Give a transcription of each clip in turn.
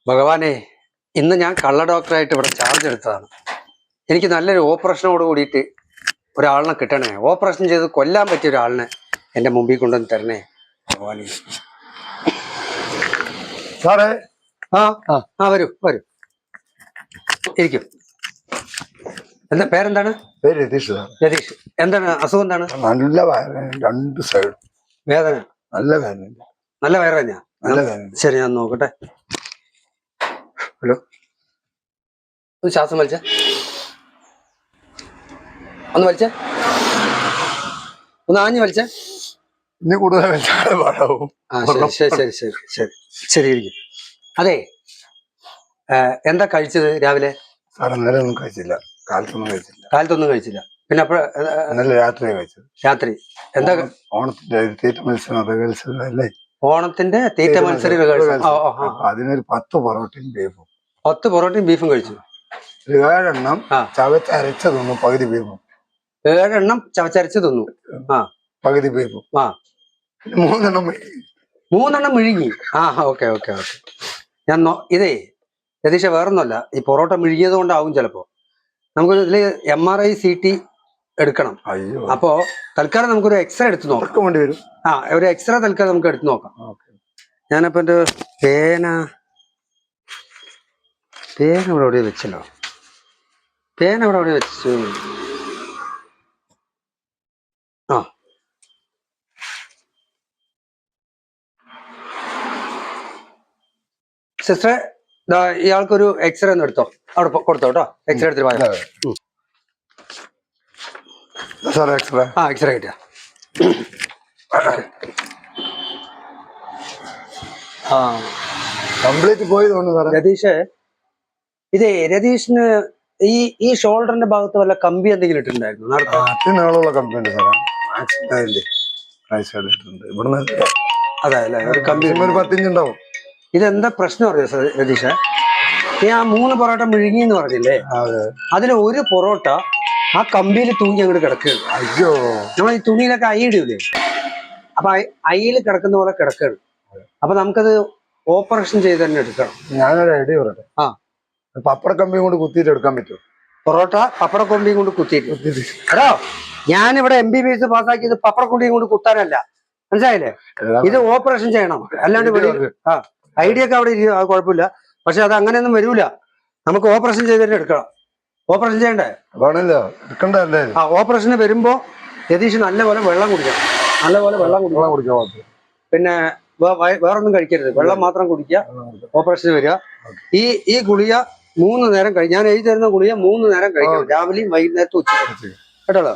ഭഗവാനെ, ഇന്ന് ഞാൻ കള്ള ഡോക്ടറായിട്ട് ഇവിടെ ചാർജ് എടുത്തതാണ്. എനിക്ക് നല്ലൊരു ഓപ്പറേഷനോട് കൂടിയിട്ട് ഒരാളിനെ കിട്ടണേ. ഓപ്പറേഷൻ ചെയ്ത് കൊല്ലാൻ പറ്റിയ ഒരാളിനെ എൻ്റെ മുമ്പിൽ കൊണ്ടുവന്ന് തരണേ ഭഗവാനെ. സാറേ, വരൂ വരൂ, ഇരിക്കും. എന്താ പേരെന്താണ്? പേര് രതീഷ്. രതീഷ്, എന്താണ് അസുഖം? എന്താണ്? നല്ല വേദന, രണ്ട് സൈഡ് വേദന. നല്ല വേദന. നല്ല വയറുവേദന? നല്ല വേദന. ശരി, ഞാൻ നോക്കട്ടെ. ഹലോ, ഒന്ന് ശ്വാസം വലിച്ച, ഒന്ന് വലിച്ച, ഒന്ന് ആഞ്ഞു വലിച്ച. ഇനി കൂടുതൽ വലിച്ചാൽ പാടാവും. ശരി ശരി ശരി ശരി ശരി, ഇരിക്കും. അതെ, എന്താ കഴിച്ചത് രാവിലെ? സാറേ, ഇന്നലെ ഒന്നും കഴിച്ചില്ല, കാലത്തൊന്നും കഴിച്ചില്ല. കാലത്തൊന്നും കഴിച്ചില്ല. പിന്നെ അപ്പോഴ ഇന്നലെ രാത്രി കഴിച്ചത്. രാത്രി എന്താ? ഓണത്തിന്റെ തീറ്റ മത്സരം അല്ലേ? ഓണത്തിന്റെ തീറ്റ മത്സരം. അതിനൊരു 10 പൊറോട്ടയും ബീഫും. 10 പൊറോട്ടയും ബീഫും കഴിച്ചു. 7 എണ്ണം ചവച്ചരച്ച തിന്നു, പകുതി ബീഫും. 7 എണ്ണം ചവച്ചരച്ച് തിന്നു, പകുതി ബീഫും. 3 എണ്ണം 3 എണ്ണം വിഴുങ്ങി. Okay okay okay. ഞാൻ ഇതേ രതീഷ, വേറൊന്നുമല്ല, ഈ പൊറോട്ട വിഴുങ്ങിയത് കൊണ്ടാവും ചിലപ്പോ. നമുക്ക് ഇതില് MRI CT എടുക്കണം. അപ്പോ തൽക്കാലം നമുക്കൊരു എക്സ്റേ എടുത്ത് നോക്കാം. വേണ്ടി വരും. ഒരു എക്സ്റേ തൽക്കാലം നമുക്ക് എടുത്ത് നോക്കാം. ഞാനപ്പോ എന്റെ പേന ഇവിടെ എവിടെ വെച്ചല്ലോ. പേന ഇവിടെ എവിടെ വെച്ചു? സിസ്റ്ററെ, ഇയാൾക്കൊരു എക്സ്റേ ഒന്ന് എടുത്തോ, അവിടെ കൊടുത്തോ കേട്ടോ. എക്സ്റേ എടുത്തിട്ട് എക്സ്റേ കിട്ടിയ കംപ്ലീറ്റ് പോയി. രതീഷ്, ഇതേ രതീഷിന് ഈ ഷോൾഡറിന്റെ ഭാഗത്ത് വല്ല കമ്പി എന്തെങ്കിലും ഇട്ടിട്ടുണ്ടായിരുന്നു? നീളമുള്ള കമ്പി ഉണ്ട് സാറേ. അതെ അല്ലേ, ഒരു കമ്പി, ഒരു 10 ഇഞ്ച് ഉണ്ടാവും. ഇതെന്താ പ്രശ്നം അറിയോ രതീഷ്? ഈ 3 പൊറോട്ട വിഴുങ്ങി എന്ന് പറഞ്ഞില്ലേ, അതില് ഒരു പൊറോട്ട ആ കമ്പിയിൽ തൂങ്ങി അങ്ങോട്ട് കിടക്കുകയാണ്. അയ്യോ, നമ്മൾ ഈ തുണിയിലൊക്കെ അയിടില്ലേ, അപ്പൊ അയിൽ കിടക്കുന്ന പോലെ കിടക്കുകയാണ്. അപ്പൊ നമുക്കത് ഓപ്പറേഷൻ ചെയ്ത് തന്നെ എടുക്കണം. ഞാനൊരു ഐഡിയ പറയട്ടെ. പപ്പട കമ്പിയും കൊണ്ട് കുത്തിയിട്ട് എടുക്കാൻ പറ്റുമോ? പൊറോട്ട പപ്പട കൊമ്പിയും കൊണ്ട് കുത്തിയിട്ട്? എടോ, ഞാനിവിടെ MBBS പാസ്സാക്കിയത് പപ്പട കൊണ്ടിയും കൊണ്ട് കുത്താനല്ല, മനസ്സിലായില്ലേ? ഇത് ഓപ്പറേഷൻ ചെയ്യണം. അല്ലാണ്ട് ഐഡിയ ഒക്കെ അവിടെ കുഴപ്പമില്ല, പക്ഷെ അത് അങ്ങനെയൊന്നും വരൂല. നമുക്ക് ഓപ്പറേഷൻ ചെയ്തിട്ട് എടുക്കണം. ഓപ്പറേഷൻ ചെയ്യണ്ടേ? ഓപ്പറേഷന് വരുമ്പോ രതീഷ് നല്ലപോലെ വെള്ളം കുടിക്കണം. നല്ലപോലെ വെള്ളം കുടിക്കണം. പിന്നെ വേറൊന്നും കഴിക്കരുത്, വെള്ളം മാത്രം കുടിക്കുക. ഓപ്പറേഷന് വരിക. ഈ ഗുളിക 3 നേരം ഞാൻ എഴുതി തരുന്ന ഗുളിക 3 നേരം കഴിക്കണം, രാവിലെയും വൈകുന്നേരത്തും ഉച്ചയ്ക്ക്, കേട്ടോ?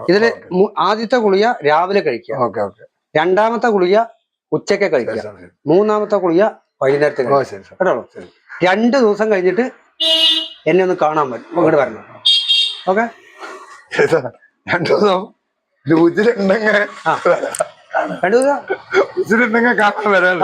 ഇതില് ആദ്യത്തെ ഗുളിക രാവിലെ കഴിക്കുക, രണ്ടാമത്തെ ഗുളിക ഉച്ചയ്ക്ക് കഴിക്കുക, മൂന്നാമത്തെ ഗുളിക വൈകുന്നേരത്തെ കഴിക്കുക, കേട്ടോ? 2 ദിവസം കഴിഞ്ഞിട്ട് എന്നെ ഒന്ന് കാണാൻ പറ്റും, ഇങ്ങോട്ട് വരണം. ഓക്കെ? 2 ദിവസം ഉച്ചിട്ടുണ്ടെങ്കിൽ കാണാൻ വരാം.